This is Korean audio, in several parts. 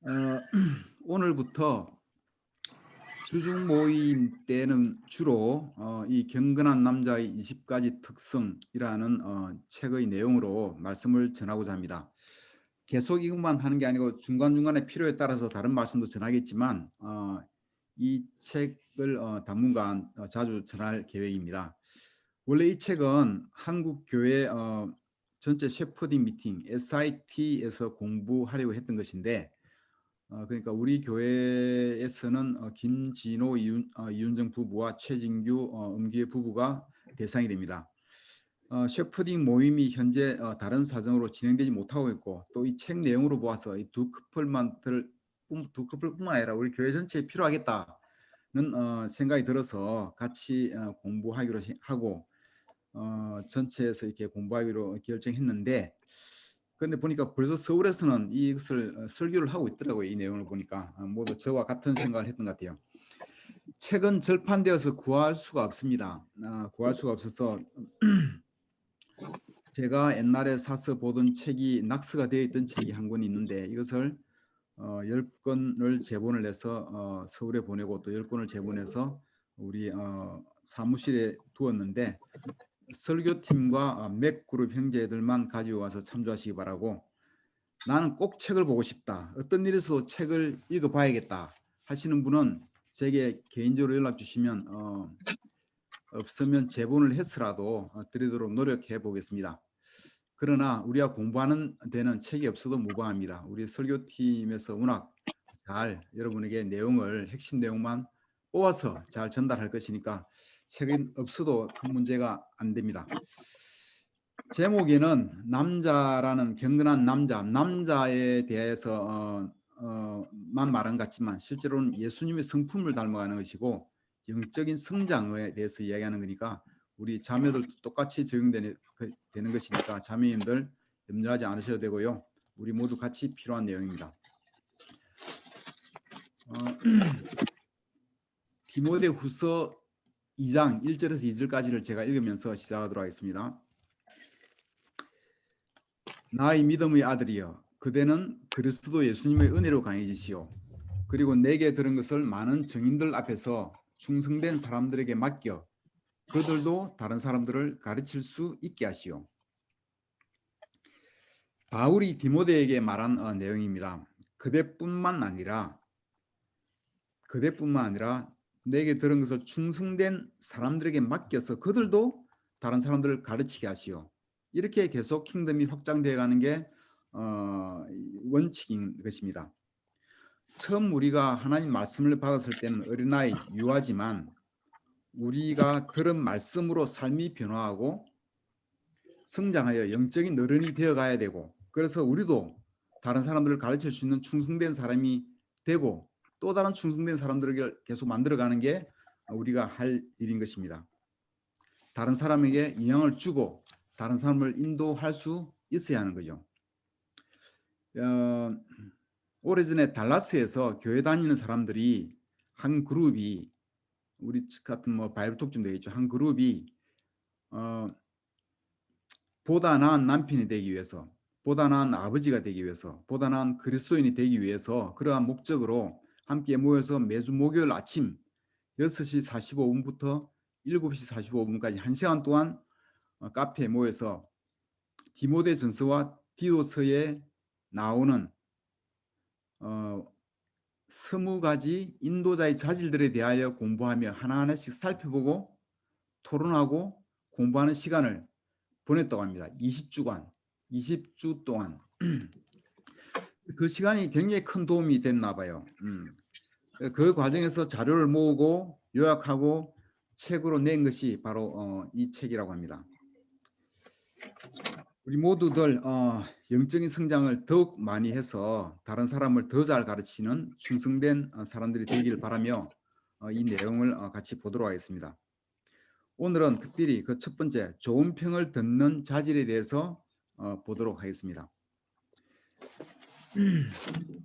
어, 오늘부터 주중 모임 때는 주로 이 경건한 남자의 20가지 특성이라는 책의 내용으로 말씀을 전하고자 합니다. 계속 이것만 하는 게 아니고 중간중간에 필요에 따라서 다른 말씀도 전하겠지만 이 책을 당분간 자주 전할 계획입니다. 원래 이 책은 한국교회 전체 셰퍼딩 미팅 SIT에서 공부하려고 했던 것인데 그러니까 우리 교회에서는 김진호, 이윤정 부부와 최진규, 음기회 부부가 대상이 됩니다. 셰퍼딩 모임이 현재 다른 사정으로 진행되지 못하고 있고 또 이 책 내용으로 보아서 이 두 커플뿐만 아니라 우리 교회 전체에 필요하겠다는 생각이 들어서 같이 공부하기로 하고 전체에서 이렇게 공부하기로 결정했는데 그런데 보니까 벌써 서울에서는 이것을 설교를 하고 있더라고요. 이 내용을 보니까 모두 저와 같은 생각을 했던 것 같아요. 책은 절판되어서 구할 수가 없습니다. 구할 수가 없어서 제가 옛날에 사서 보던 책이 낙서가 되어 있던 책이 한 권 있는데 이것을 10권을 제본을 해서 서울에 보내고 또 10권을 제본해서 우리 사무실에 두었는데 설교팀과 맥그룹 형제들만 가지고 와서 참조하시기 바라고 나는 꼭 책을 보고 싶다. 어떤 일에서 책을 읽어봐야겠다 하시는 분은 제게 개인적으로 연락 주시면 없으면 제본을 해서라도 드리도록 노력해 보겠습니다. 그러나 우리가 공부하는 데는 책이 없어도 무방합니다. 우리 설교팀에서 워낙 잘 여러분에게 내용을 핵심 내용만 뽑아서 잘 전달할 것이니까 책이 없어도 큰 문제가 안 됩니다. 제목에는 남자라는 경건한 남자에 대해서 만 말한 것 같지만 실제로는 예수님의 성품을 닮아가는 것이고 영적인 성장에 대해서 이야기하는 거니까 우리 자매들도 똑같이 적용되는 것이니까 자매님들 염려하지 않으셔도 되고요. 우리 모두 같이 필요한 내용입니다. 디모데후서 2장 1절에서 2절까지를 제가 읽으면서 시작하도록 하겠습니다. 나의 믿음의 아들이여 그대는 그리스도 예수님의 은혜로 강해지시오. 그리고 내게 들은 것을 많은 증인들 앞에서 충성된 사람들에게 맡겨 그들도 다른 사람들을 가르칠 수 있게 하시오. 바울이 디모데에게 말한 내용입니다. 그대뿐만 아니라 내게 들은 것을 충성된 사람들에게 맡겨서 그들도 다른 사람들을 가르치게 하시오. 이렇게 계속 킹덤이 확장되어 가는 게 원칙인 것입니다. 처음 우리가 하나님 말씀을 받았을 때는 어린아이, 유아지만 우리가 들은 말씀으로 삶이 변화하고 성장하여 영적인 어른이 되어가야 되고 그래서 우리도 다른 사람들을 가르칠 수 있는 충성된 사람이 되고 또 다른 충성된 사람들을 계속 만들어가는 게 우리가 할 일인 것입니다. 다른 사람에게 영향을 주고 다른 사람을 인도할 수 있어야 하는 거죠. 오래전에 달라스에서 교회 다니는 사람들이 한 그룹이 우리 같은 뭐 바이블톡 되겠죠. 한 그룹이 보다 나은 남편이 되기 위해서, 보다 나은 아버지가 되기 위해서, 보다 나은 그리스도인이 되기 위해서 그러한 목적으로 함께 모여서 매주 목요일 아침 6시 45분부터 7시 45분까지 1시간 동안 카페에 모여서 디모데전서와 디도서에 나오는 20가지 인도자의 자질들에 대하여 공부하며 하나하나씩 살펴보고 토론하고 공부하는 시간을 보냈다고 합니다. 20주 동안. 그 시간이 굉장히 큰 도움이 됐나 봐요. 그 과정에서 자료를 모으고 요약하고 책으로 낸 것이 바로 이 책이라고 합니다. 우리 모두들 영적인 성장을 더욱 많이 해서 다른 사람을 더 잘 가르치는 충성된 사람들이 되기를 바라며 이 내용을 같이 보도록 하겠습니다. 오늘은 특별히 그 첫 번째 좋은 평을 듣는 자질에 대해서 보도록 하겠습니다.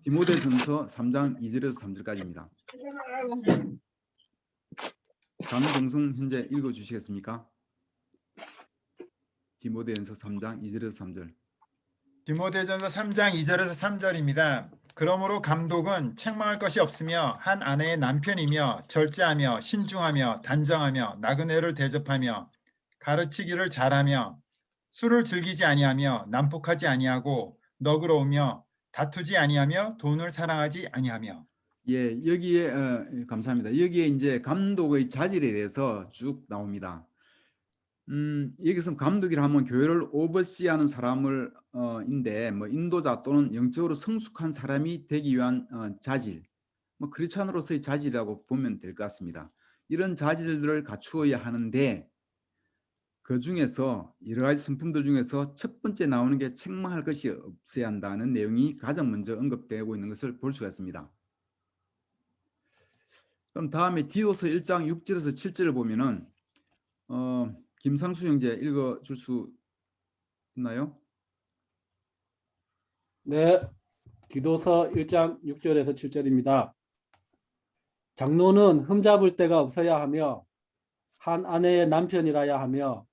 디모데전서 3장 2절에서 3절까지입니다. 강정승 현재 읽어주시겠습니까? 디모데전서 3장 2절에서 3절. 디모데전서 3장 2절에서 3절입니다. 그러므로 감독은 책망할 것이 없으며 한 아내의 남편이며 절제하며 신중하며 단정하며 나그네를 대접하며 가르치기를 잘하며 술을 즐기지 아니하며 난폭하지 아니하고 너그러우며 다투지 아니하며 돈을 사랑하지 아니하며. 예, 여기에 감사합니다. 여기에 이제 감독의 자질에 대해서 쭉 나옵니다. 여기서 감독이라 하면 교회를 오버시하는 사람을 인데 뭐 인도자 또는 영적으로 성숙한 사람이 되기 위한 자질, 뭐 크리스찬으로서의 자질이라고 보면 될 것 같습니다. 이런 자질들을 갖추어야 하는데 그 중에서 여러 가지 성품들 중에서 첫 번째 나오는 게 책망할 것이 없어야 한다는 내용이 가장 먼저 언급되고 있는 것을 볼 수가 있습니다. 그럼 다음에 디도서 1장 6절에서 7절을 보면은 김상수 형제 읽어줄 수 있나요? 네, 디도서 1장 6절에서 7절입니다. 장로는 흠잡을 데가 없어야 하며 한 아내의 남편이라야 하며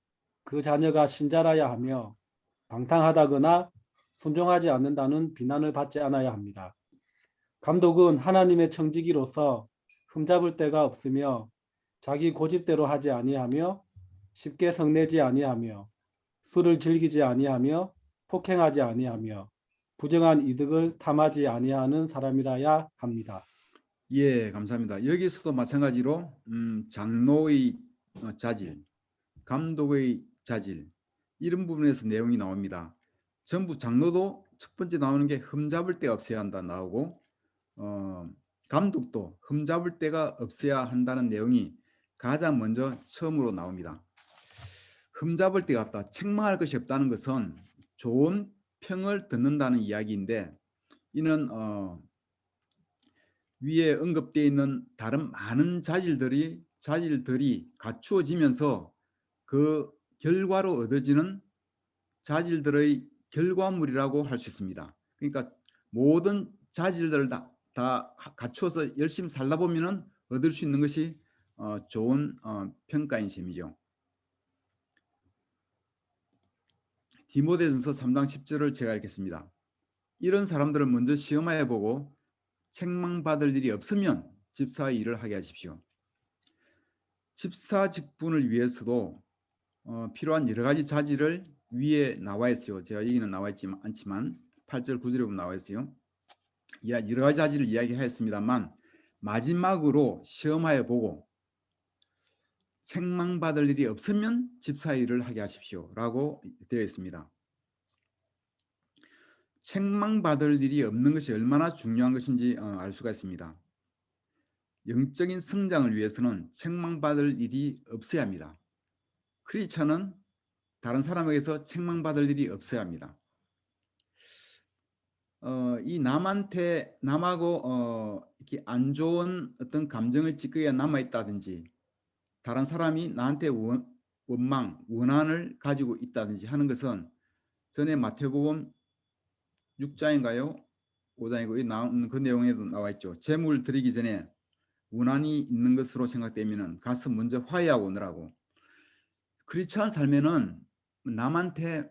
그 자녀가 신자라야 하며 방탕하다거나 순종하지 않는다는 비난을 받지 않아야 합니다. 감독은 하나님의 청지기로서 흠잡을 데가 없으며 자기 고집대로 하지 아니하며 쉽게 성내지 아니하며 술을 즐기지 아니하며 폭행하지 아니하며 부정한 이득을 탐하지 아니하는 사람이라야 합니다. 예, 감사합니다. 여기서도 마찬가지로 장로의 자질, 감독의 자질 이런 부분에서 내용이 나옵니다. 전부 장로도 첫 번째 나오는 게 흠잡을 데가 없어야 한다 나오고 감독도 흠잡을 데가 없어야 한다는 내용이 가장 먼저 처음으로 나옵니다. 흠잡을 데가 없다, 책망할 것이 없다는 것은 좋은 평을 듣는다는 이야기인데 이는 위에 언급되어 있는 다른 많은 자질들이 갖추어지면서 그 결과로 얻어지는 자질들의 결과물이라고 할 수 있습니다. 그러니까 모든 자질들을 다 갖추어서 열심히 살다 보면은 얻을 수 있는 것이 좋은 평가인 셈이죠. 디모데전서 3장 10절을 제가 읽겠습니다. 이런 사람들을 먼저 시험하여 보고 책망받을 일이 없으면 집사의 일을 하게 하십시오. 집사 직분을 위해서도 필요한 여러 가지 자질을 위에 나와 있어요. 제가 여기는 나와 있지 않지만 8절 9절에 보면 나와 있어요. 여러 가지 자질을 이야기하였습니다만 마지막으로 시험하여 보고 책망받을 일이 없으면 집사 일을 하게 하십시오 라고 되어 있습니다. 책망받을 일이 없는 것이 얼마나 중요한 것인지 알 수가 있습니다. 영적인 성장을 위해서는 책망받을 일이 없어야 합니다. 크리스천은 다른 사람에게서 책망받을 일이 없어야 합니다. 이 남하고 이렇게 안 좋은 어떤 감정의 찌꺼기가 남아 있다든지 다른 사람이 나한테 원한을 가지고 있다든지 하는 것은 전에 마태복음 6장인가요? 5장이고 이 나오는 그 내용에도 나와 있죠. 재물 드리기 전에 원한이 있는 것으로 생각되면은 가서 먼저 화해하고 오느라고. 크리스찬 삶에는 남한테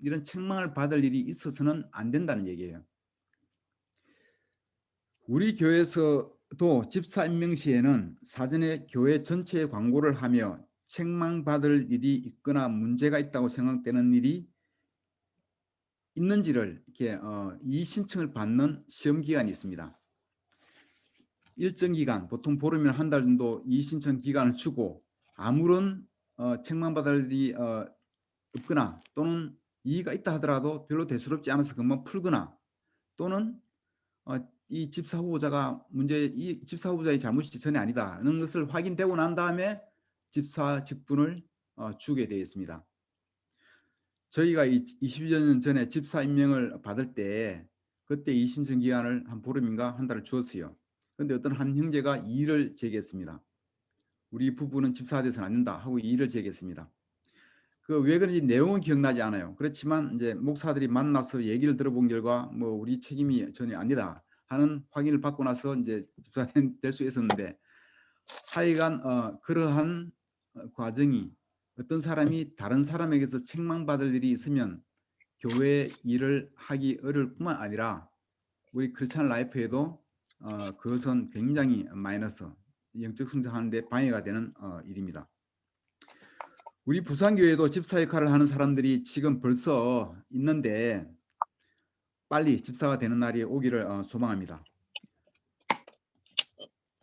이런 책망을 받을 일이 있어서는 안 된다는 얘기예요. 우리 교회에서도 집사 임명 시에는 사전에 교회 전체에 광고를 하며 책망받을 일이 있거나 문제가 있다고 생각되는 일이 있는지를 이렇게 이 신청을 받는 시험 기간이 있습니다. 일정 기간, 보통 보름이나 한 달 정도 이 신청 기간을 주고 아무런 책망받을 일이 없거나 또는 이의가 있다 하더라도 별로 대수롭지 않아서 금방 풀거나 또는 이 집사 후보자가 이 집사 후보자의 잘못이 전혀 아니다 하는 것을 확인되고 난 다음에 집사 직분을 주게 되어 있습니다. 저희가 20여 년 전에 집사 임명을 받을 때 그때 이 신청 기간을 한 보름인가 한 달을 주었어요. 그런데 어떤 한 형제가 이의를 제기했습니다. 우리 부부는 집사가 돼서는 안 된다 하고 이의를 제기했습니다. 그 왜 그런지 내용은 기억나지 않아요. 그렇지만 이제 목사들이 만나서 얘기를 들어본 결과 뭐 우리 책임이 전혀 아니다 하는 확인을 받고 나서 이제 집사가 될 수 있었는데 하여간 그러한 과정이 어떤 사람이 다른 사람에게서 책망받을 일이 있으면 교회 일을 하기 어려울 뿐만 아니라 우리 크리스찬 라이프에도 그것은 굉장히 마이너스, 영적 성장하는 데 방해가 되는 일입니다. 우리 부산교회도 집사 역할을 하는 사람들이 지금 벌써 있는데 빨리 집사가 되는 날이 오기를 소망합니다.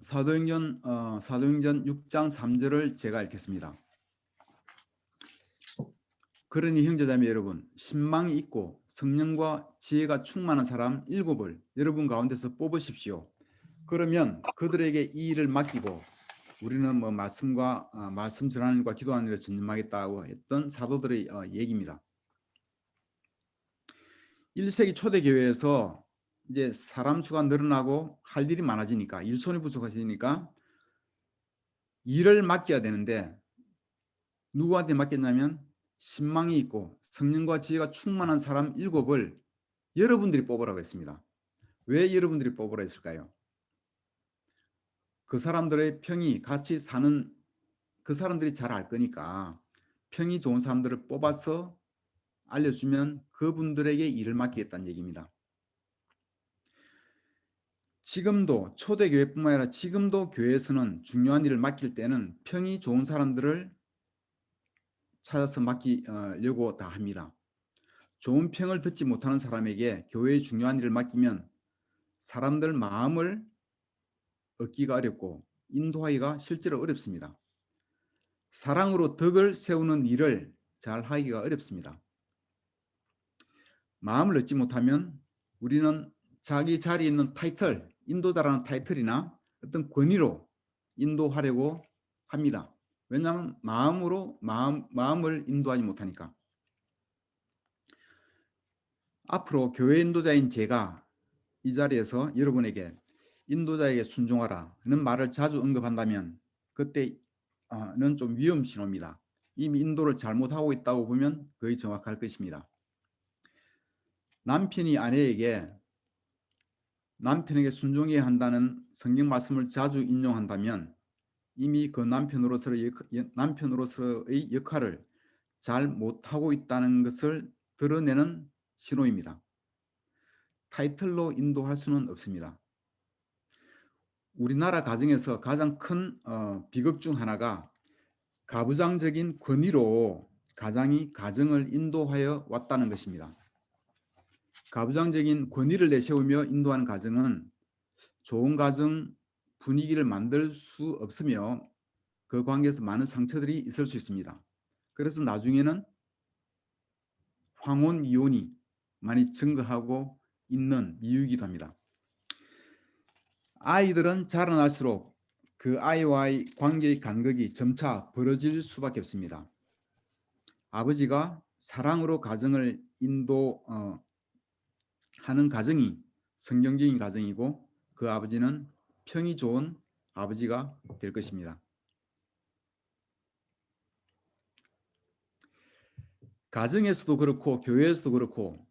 사도행전 6장 3절을 제가 읽겠습니다. 그러니 형제자매 여러분, 신망이 있고 성령과 지혜가 충만한 사람 7을 여러분 가운데서 뽑으십시오. 그러면 그들에게 이 일을 맡기고, 우리는 뭐 말씀 전하는 일과 기도하는 일을 전념하겠다고 했던 사도들의 얘기입니다. 1세기 초대 교회에서 이제 사람 수가 늘어나고 할 일이 많아지니까, 일손이 부족해지니까 일을 맡겨야 되는데 누구한테 맡겼냐면 신망이 있고 성령과 지혜가 충만한 사람 7을 여러분들이 뽑으라고 했습니다. 왜 여러분들이 뽑으라 했을까요? 그 사람들의 평이 같이 사는, 그 사람들이 잘 알 거니까 평이 좋은 사람들을 뽑아서 알려주면 그분들에게 일을 맡기겠다는 얘기입니다. 지금도 초대교회뿐만 아니라 지금도 교회에서는 중요한 일을 맡길 때는 평이 좋은 사람들을 찾아서 맡기려고 다 합니다. 좋은 평을 듣지 못하는 사람에게 교회의 중요한 일을 맡기면 사람들 마음을 얻기가 어렵고 인도하기가 실제로 어렵습니다. 사랑으로 덕을 세우는 일을 잘 하기가 어렵습니다. 마음을 얻지 못하면 우리는 자기 자리에 있는 타이틀, 인도자라는 타이틀이나 어떤 권위로 인도하려고 합니다. 왜냐하면 마음을 인도하지 못하니까. 앞으로 교회 인도자인 제가 이 자리에서 여러분에게 인도자에게 순종하라는 말을 자주 언급한다면 그때는 좀 위험 신호입니다. 이미 인도를 잘못하고 있다고 보면 거의 정확할 것입니다. 남편이 남편에게 순종해야 한다는 성경 말씀을 자주 인용한다면 이미 그 남편으로서의 역할을 잘 못하고 있다는 것을 드러내는 신호입니다. 타이틀로 인도할 수는 없습니다. 우리나라 가정에서 가장 큰 비극 중 하나가 가부장적인 권위로 가정을 인도하여 왔다는 것입니다. 가부장적인 권위를 내세우며 인도하는 가정은 좋은 가정 분위기를 만들 수 없으며 그 관계에서 많은 상처들이 있을 수 있습니다. 그래서 나중에는 황혼 이혼이 많이 증가하고 있는 이유이기도 합니다. 아이들은 자라날수록 그 아이와의 관계의 간극이 점차 벌어질 수밖에 없습니다. 아버지가 사랑으로 가정을 인도하는 가정이 성경적인 가정이고 그 아버지는 평이 좋은 아버지가 될 것입니다. 가정에서도 그렇고 교회에서도 그렇고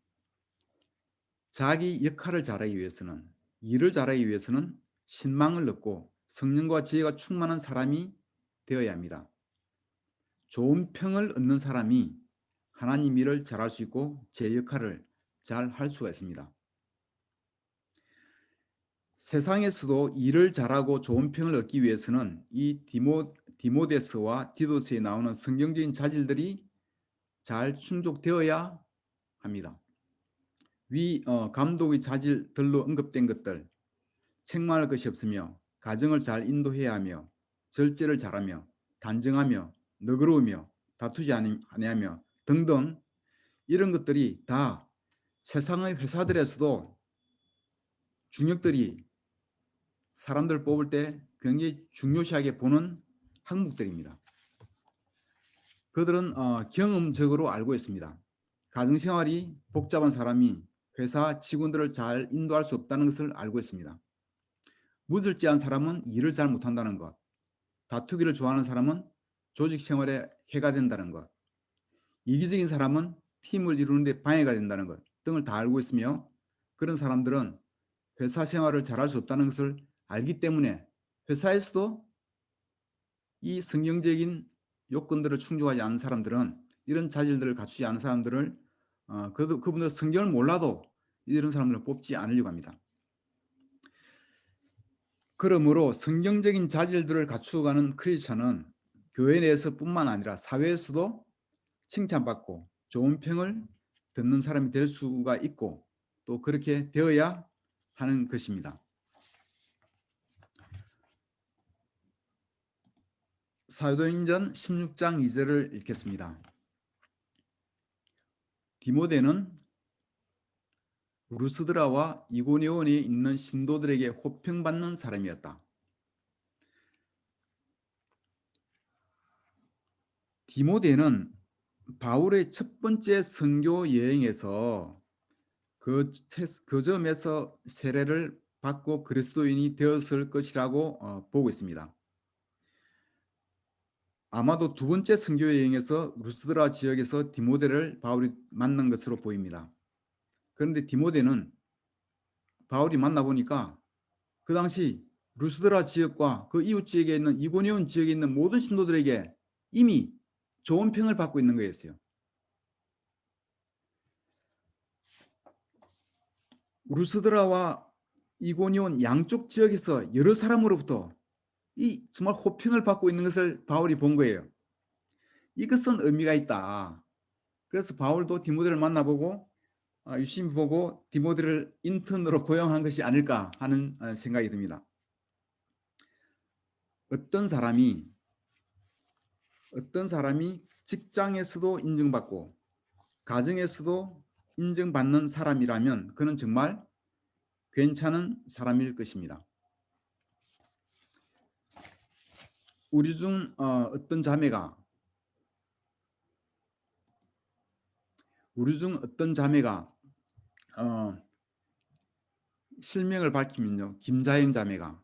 자기 역할을 잘하기 위해서는, 일을 잘하기 위해서는 신망을 얻고 성령과 지혜가 충만한 사람이 되어야 합니다. 좋은 평을 얻는 사람이 하나님 일을 잘할 수 있고 제 역할을 잘 할 수가 있습니다. 세상에서도 일을 잘하고 좋은 평을 얻기 위해서는 이 디모데서와 디도스에 나오는 성경적인 자질들이 잘 충족되어야 합니다. 위 감독의 자질들로 언급된 것들, 책망할 것이 없으며 가정을 잘 인도해야 하며 절제를 잘하며 단정하며 너그러우며 다투지 아니하며 등등, 이런 것들이 다 세상의 회사들에서도 중역들이 사람들 뽑을 때 굉장히 중요시하게 보는 항목들입니다. 그들은 경험적으로 알고 있습니다. 가정생활이 복잡한 사람이 회사 직원들을 잘 인도할 수 없다는 것을 알고 있습니다. 무절제한 사람은 일을 잘 못한다는 것, 다투기를 좋아하는 사람은 조직 생활에 해가 된다는 것, 이기적인 사람은 팀을 이루는 데 방해가 된다는 것 등을 다 알고 있으며, 그런 사람들은 회사 생활을 잘할 수 없다는 것을 알기 때문에 회사에서도 이 성경적인 요건들을 충족하지 않은 사람들은, 이런 자질들을 갖추지 않은 사람들을 그분들 성경을 몰라도 이런 사람들을 뽑지 않으려고 합니다. 그러므로 성경적인 자질들을 갖추어가는 크리스천은 교회 내에서뿐만 아니라 사회에서도 칭찬받고 좋은 평을 듣는 사람이 될 수가 있고 또 그렇게 되어야 하는 것입니다. 사도행전 16장 2절을 읽겠습니다. 디모데는 루스드라와 이고니온에 있는 신도들에게 호평받는 사람이었다. 디모데는 바울의 첫 번째 선교 여행에서 그 점에서 세례를 받고 그리스도인이 되었을 것이라고 보고 있습니다. 아마도 두 번째 선교 여행에서 루스드라 지역에서 디모데를 바울이 만난 것으로 보입니다. 그런데 디모데는 바울이 만나보니까 그 당시 루스드라 지역과 그 이웃 지역에 있는 이고니온 지역에 있는 모든 신도들에게 이미 좋은 평을 받고 있는 거였어요. 루스드라와 이고니온 양쪽 지역에서 여러 사람으로부터 이 정말 호평을 받고 있는 것을 바울이 본 거예요. 이것은 의미가 있다. 그래서 바울도 디모데를 만나보고 유심히 보고 디모데를 인턴으로 고용한 것이 아닐까 하는 생각이 듭니다. 어떤 사람이 직장에서도 인정받고 가정에서도 인정받는 사람이라면 그는 정말 괜찮은 사람일 것입니다. 우리 중 어떤 자매가 실명을 밝히면요, 김자영 자매가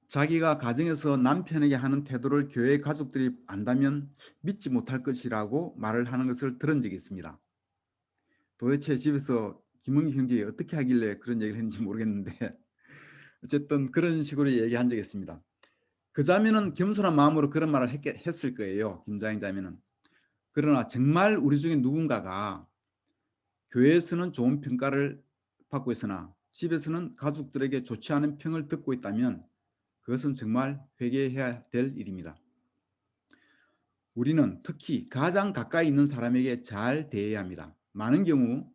자기가 가정에서 남편에게 하는 태도를 교회 가족들이 안다면 믿지 못할 것이라고 말을 하는 것을 들은 적이 있습니다. 도대체 집에서 김은기 형제가 어떻게 하길래 그런 얘기를 했는지 모르겠는데 어쨌든 그런 식으로 얘기한 적이 있습니다. 그 자매는 겸손한 마음으로 그런 말을 했을 거예요. 김자영 자매는. 그러나 정말 우리 중에 누군가가 교회에서는 좋은 평가를 받고 있으나 집에서는 가족들에게 좋지 않은 평을 듣고 있다면 그것은 정말 회개해야 될 일입니다. 우리는 특히 가장 가까이 있는 사람에게 잘 대해야 합니다. 많은 경우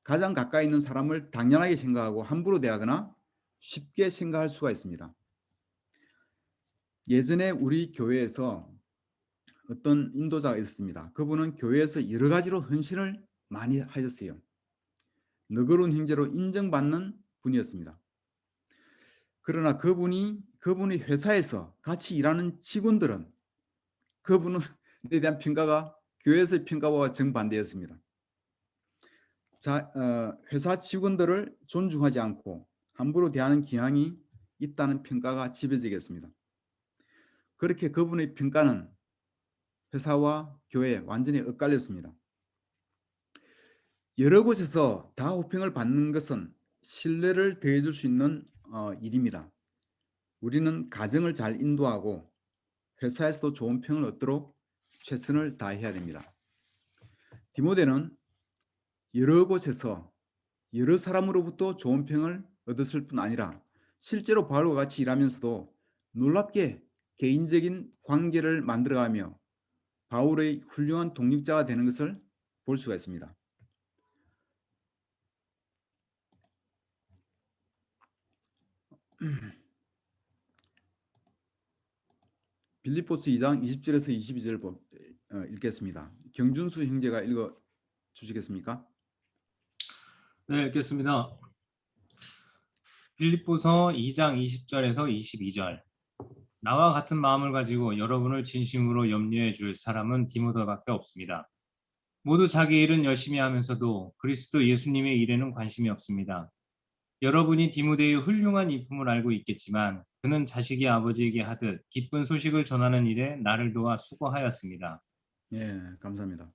가장 가까이 있는 사람을 당연하게 생각하고 함부로 대하거나 쉽게 생각할 수가 있습니다. 예전에 우리 교회에서 어떤 인도자가 있었습니다. 그분은 교회에서 여러 가지로 헌신을 많이 하셨어요. 너그러운 형제로 인정받는 분이었습니다. 그러나 그분이 회사에서 같이 일하는 직원들은 그분에 대한 평가가 교회에서의 평가와 정반대였습니다. 회사 직원들을 존중하지 않고 함부로 대하는 경향이 있다는 평가가 지배적이었습니다. 그렇게 그분의 평가는 회사와 교회에 완전히 엇갈렸습니다. 여러 곳에서 다 호평을 받는 것은 신뢰를 더해줄 수 있는 일입니다. 우리는 가정을 잘 인도하고 회사에서도 좋은 평을 얻도록 최선을 다해야 됩니다. 디모데는 여러 곳에서 여러 사람으로부터 좋은 평을 얻었을 뿐 아니라 실제로 바울과 같이 일하면서도 놀랍게 개인적인 관계를 만들어가며 바울의 훌륭한 동력자가 되는 것을 볼 수가 있습니다. 빌립보서 2장 20절에서 22절 읽겠습니다. 경준수 형제가 읽어 주시겠습니까? 네, 읽겠습니다. 빌립보서 2장 20절에서 22절. 나와 같은 마음을 가지고 여러분을 진심으로 염려해 줄 사람은 디모데밖에 없습니다. 모두 자기 일은 열심히 하면서도 그리스도 예수님의 일에는 관심이 없습니다. 여러분이 디모데의 훌륭한 인품을 알고 있겠지만 그는 자식이 아버지에게 하듯 기쁜 소식을 전하는 일에 나를 도와 수고하였습니다. 예, 감사합니다.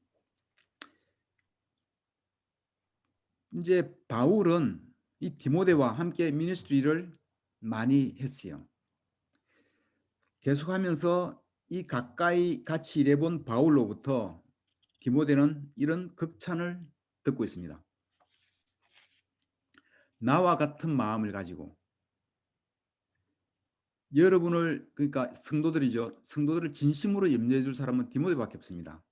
이제 바울은 이 디모데와 함께 미니스트리를 많이 했어요. 계속하면서 이 가까이 같이 일해본 바울로부터 디모데는 이런 극찬을 듣고 있습니다. 나와 같은 마음을 가지고 여러분을, 그러니까 성도들이죠. 성도들을 진심으로 염려해 줄 사람은 디모데밖에 없습니다.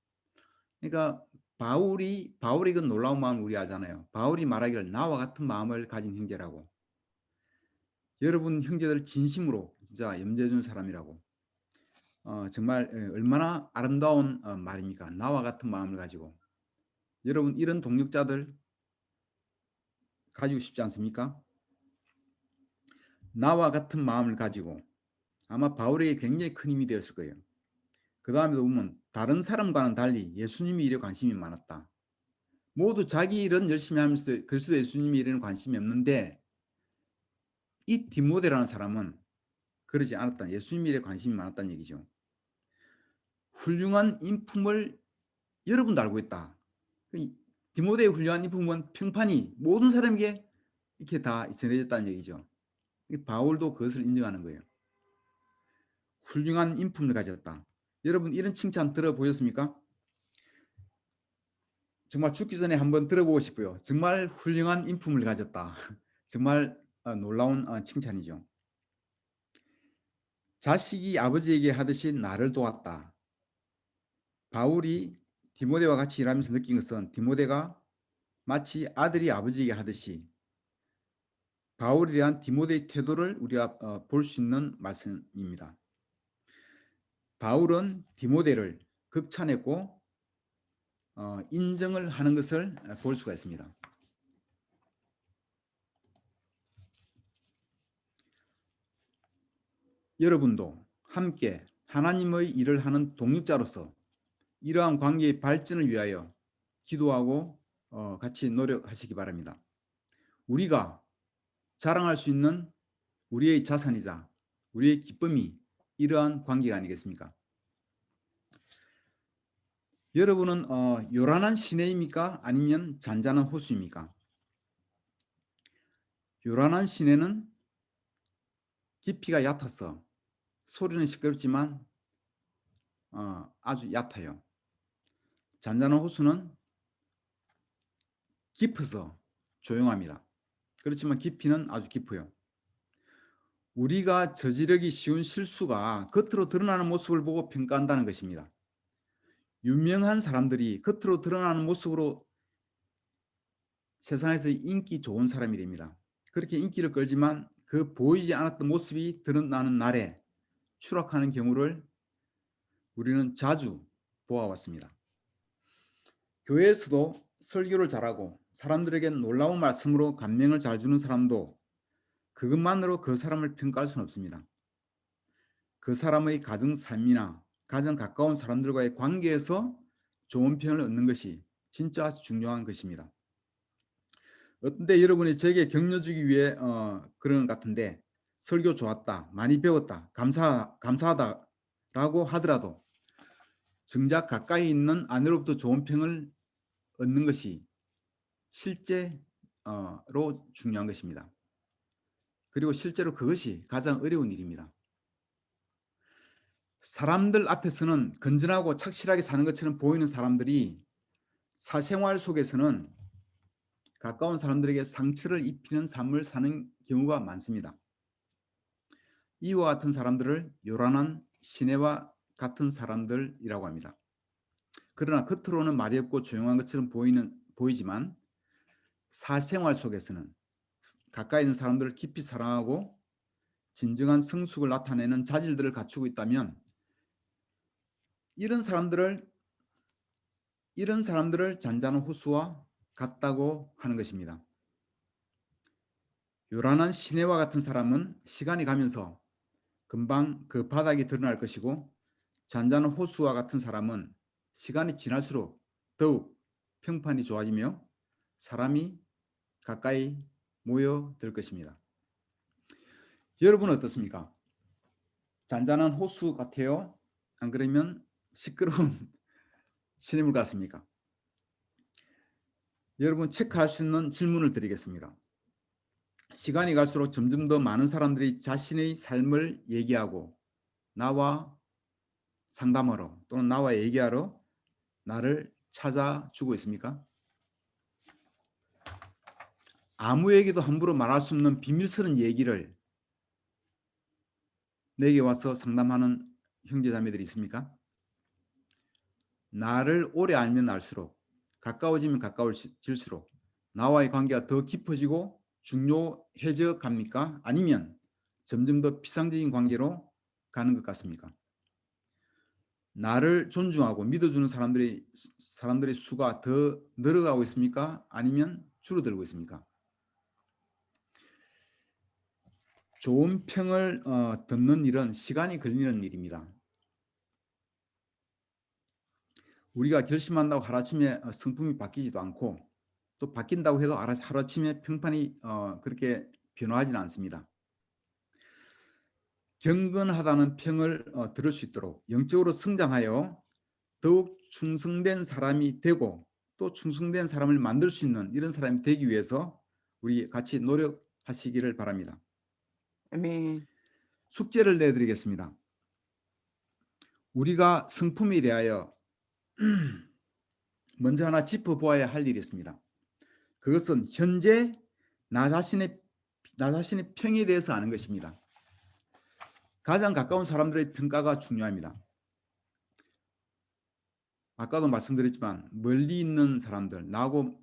그러니까 바울이 그 놀라운 마음을 우리 알잖아요. 바울이 말하기를 나와 같은 마음을 가진 형제라고. 여러분 형제들 진심으로 진짜 염려해 주는 사람이라고. 정말 얼마나 아름다운 말입니까? 나와 같은 마음을 가지고. 여러분 이런 동역자들 가지고 싶지 않습니까? 나와 같은 마음을 가지고 아마 바울에게 굉장히 큰 힘이 되었을 거예요. 그 다음에도 보면 다른 사람과는 달리 예수님의 일에 관심이 많았다. 모두 자기 일은 열심히 하면서 그리스도 예수님의 일에는 관심이 없는데 이 디모데라는 사람은 그러지 않았다. 예수님의 일에 관심이 많았다는 얘기죠. 훌륭한 인품을 여러분도 알고 있다. 디모데의 훌륭한 인품은 평판이 모든 사람에게 이렇게 다 전해졌다는 얘기죠. 바울도 그것을 인정하는 거예요. 훌륭한 인품을 가졌다. 여러분 이런 칭찬 들어보셨습니까? 정말 죽기 전에 한번 들어보고 싶고요. 정말 훌륭한 인품을 가졌다. 정말 놀라운 칭찬이죠. 자식이 아버지에게 하듯이 나를 도왔다. 바울이 디모데와 같이 일하면서 느낀 것은 디모데가 마치 아들이 아버지에게 하듯이 바울에 대한 디모데의 태도를 우리가 볼 수 있는 말씀입니다. 바울은 디모데를 극찬했고 인정을 하는 것을 볼 수가 있습니다. 여러분도 함께 하나님의 일을 하는 동역자로서 이러한 관계의 발전을 위하여 기도하고 같이 노력하시기 바랍니다. 우리가 자랑할 수 있는 우리의 자산이자 우리의 기쁨이 이러한 관계가 아니겠습니까? 여러분은 요란한 시내입니까? 아니면 잔잔한 호수입니까? 요란한 시내는 깊이가 얕아서 소리는 시끄럽지만 아주 얕아요. 잔잔한 호수는 깊어서 조용합니다. 그렇지만 깊이는 아주 깊어요. 우리가 저지르기 쉬운 실수가 겉으로 드러나는 모습을 보고 평가한다는 것입니다. 유명한 사람들이 겉으로 드러나는 모습으로 세상에서 인기 좋은 사람이 됩니다. 그렇게 인기를 끌지만 그 보이지 않았던 모습이 드러나는 날에 추락하는 경우를 우리는 자주 보아왔습니다. 교회에서도 설교를 잘하고 사람들에게 놀라운 말씀으로 감명을 잘 주는 사람도 그것만으로 그 사람을 평가할 수는 없습니다. 그 사람의 가정 삶이나 가장 가까운 사람들과의 관계에서 좋은 평을 얻는 것이 진짜 중요한 것입니다. 어떤데 여러분이 제게 격려 주기 위해 그런 것 같은데 설교 좋았다, 많이 배웠다, 감사하다라고 하더라도 정작 가까이 있는 아내로부터 좋은 평을 얻는 것이 실제로 중요한 것입니다. 그리고 실제로 그것이 가장 어려운 일입니다. 사람들 앞에서는 건전하고 착실하게 사는 것처럼 보이는 사람들이 사생활 속에서는 가까운 사람들에게 상처를 입히는 삶을 사는 경우가 많습니다. 이와 같은 사람들을 요란한 시내와 같은 사람들이라고 합니다. 그러나 겉으로는 말이 없고 조용한 것처럼 보이지만 사생활 속에서는 가까이 있는 사람들을 깊이 사랑하고 진정한 성숙을 나타내는 자질들을 갖추고 있다면 이런 사람들을 잔잔한 호수와 같다고 하는 것입니다. 요란한 시내와 같은 사람은 시간이 가면서 금방 그 바닥이 드러날 것이고 잔잔한 호수와 같은 사람은 시간이 지날수록 더욱 평판이 좋아지며 사람이 가까이 모여들 것입니다. 여러분은 어떻습니까? 잔잔한 호수 같아요? 안 그러면 시끄러운 시냇물 같습니까? 여러분 체크할 수 있는 질문을 드리겠습니다. 시간이 갈수록 점점 더 많은 사람들이 자신의 삶을 얘기하고 나와 상담하러 또는 나와 얘기하러 나를 찾아주고 있습니까? 아무에게도 함부로 말할 수 없는 비밀스러운 얘기를 내게 와서 상담하는 형제자매들이 있습니까? 나를 오래 알면 알수록, 가까워지면 가까워질수록 나와의 관계가 더 깊어지고 중요해져 갑니까? 아니면 점점 더 피상적인 관계로 가는 것 같습니까? 나를 존중하고 믿어주는 사람들의 수가 더 늘어가고 있습니까? 아니면 줄어들고 있습니까? 좋은 평을 듣는 일은 시간이 걸리는 일입니다. 우리가 결심한다고 하루아침에 성품이 바뀌지도 않고 또 바뀐다고 해도 하루아침에 평판이 그렇게 변화하지는 않습니다. 경건하다는 평을 들을 수 있도록 영적으로 성장하여 더욱 충성된 사람이 되고 또 충성된 사람을 만들 수 있는 이런 사람이 되기 위해서 우리 같이 노력하시기를 바랍니다. 아멘. 숙제를 내드리겠습니다. 우리가 성품에 대하여 먼저 하나 짚어보아야 할 일이 있습니다. 그것은 현재 나 자신의 평에 대해서 아는 것입니다. 가장 가까운 사람들의 평가가 중요합니다. 아까도 말씀드렸지만 멀리 있는 사람들, 나하고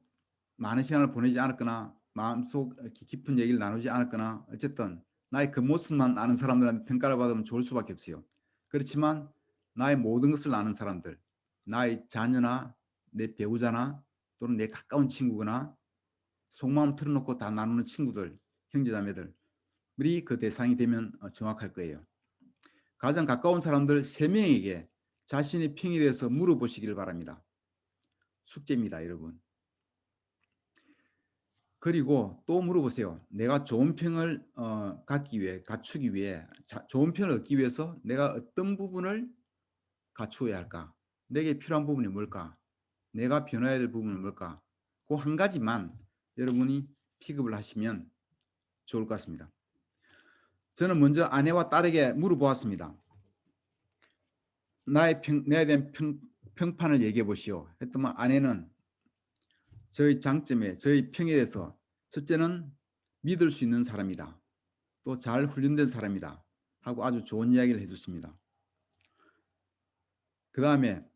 많은 시간을 보내지 않았거나 마음속 깊은 얘기를 나누지 않았거나 어쨌든 나의 겉모습만 아는 사람들한테 평가를 받으면 좋을 수밖에 없어요. 그렇지만 나의 모든 것을 아는 사람들, 나의 자녀나 내 배우자나 또는 내 가까운 친구거나 속마음 털어놓고 다 나누는 친구들, 형제자매들이 그 대상이 되면 정확할 거예요. 가장 가까운 사람들 3명에게 자신의 평에 대해서 물어보시기를 바랍니다. 숙제입니다, 여러분. 그리고 또 물어보세요. 내가 좋은 평을 갖추기 위해 좋은 평을 얻기 위해서 내가 어떤 부분을 갖추어야 할까? 내게 필요한 부분이 뭘까? 내가 변화해야 될 부분은 뭘까? 그 한 가지만 여러분이 픽업을 하시면 좋을 것 같습니다. 저는 먼저 아내와 딸에게 물어보았습니다. 나에 대한 평판을 얘기해 보시오. 했더니 아내는 저희 장점에, 저희 평에 대해서 첫째는 믿을 수 있는 사람이다. 또 잘 훈련된 사람이다. 하고 아주 좋은 이야기를 해줬습니다. 그 다음에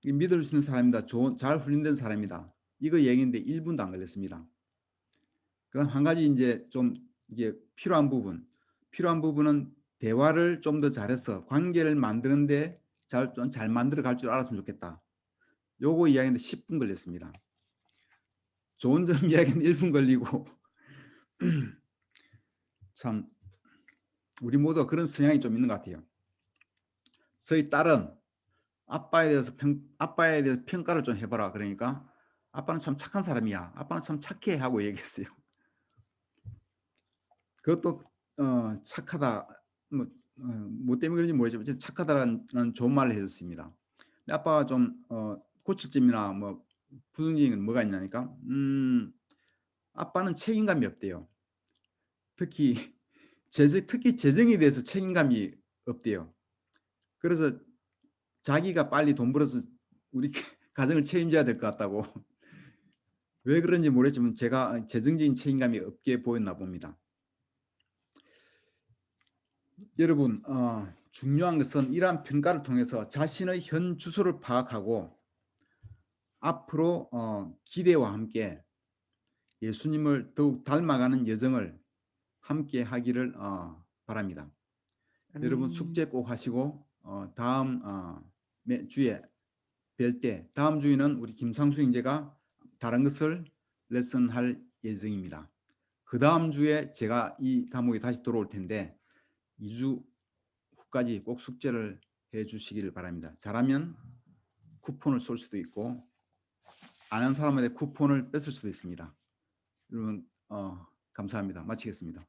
믿을 수 있는 사람이다. 잘 훈련된 사람이다. 이거 얘기인데 1분도 안 걸렸습니다. 그 다음 한 가지 이제 좀 이게 필요한 부분은 대화를 좀 더 잘해서 관계를 만드는데 잘 만들어 갈 줄 알았으면 좋겠다. 요거 이야기인데 10분 걸렸습니다. 좋은 점 이야기는 1분 걸리고 참 우리 모두 그런 성향이 좀 있는 것 같아요. 저희 딸은 아빠에 대해서 평가를 좀 해봐라. 그러니까 아빠는 참 착한 사람이야. 아빠는 참 착해 하고 얘기했어요. 그것도 착하다. 뭐 때문에 그런지 모르지만 착하다라는 좋은 말을 해줬습니다. 근데 아빠가 좀 고칠 점이나 뭐 부정적인 건 뭐가 있냐니까 아빠는 책임감이 없대요. 특히 재정에 대해서 책임감이 없대요. 그래서 자기가 빨리 돈 벌어서 우리 가정을 책임져야 될 것 같다고. 왜 그런지 모르겠지만 제가 재정적인 책임감이 없게 보였나 봅니다. 여러분 중요한 것은 이러한 평가를 통해서 자신의 현 주소를 파악하고 앞으로 기대와 함께 예수님을 더욱 닮아가는 여정을 함께 하기를 바랍니다. 여러분 숙제 꼭 하시고 다음 주에 뵐 때 다음 주에는 우리 김상수 형제가 다른 것을 레슨할 예정입니다. 그 다음 주에 제가 이 과목에 다시 돌아올 텐데 2주 후까지 꼭 숙제를 해 주시기를 바랍니다. 잘하면 쿠폰을 쏠 수도 있고 아는 사람한테 쿠폰을 뺏을 수도 있습니다. 여러분 감사합니다. 마치겠습니다.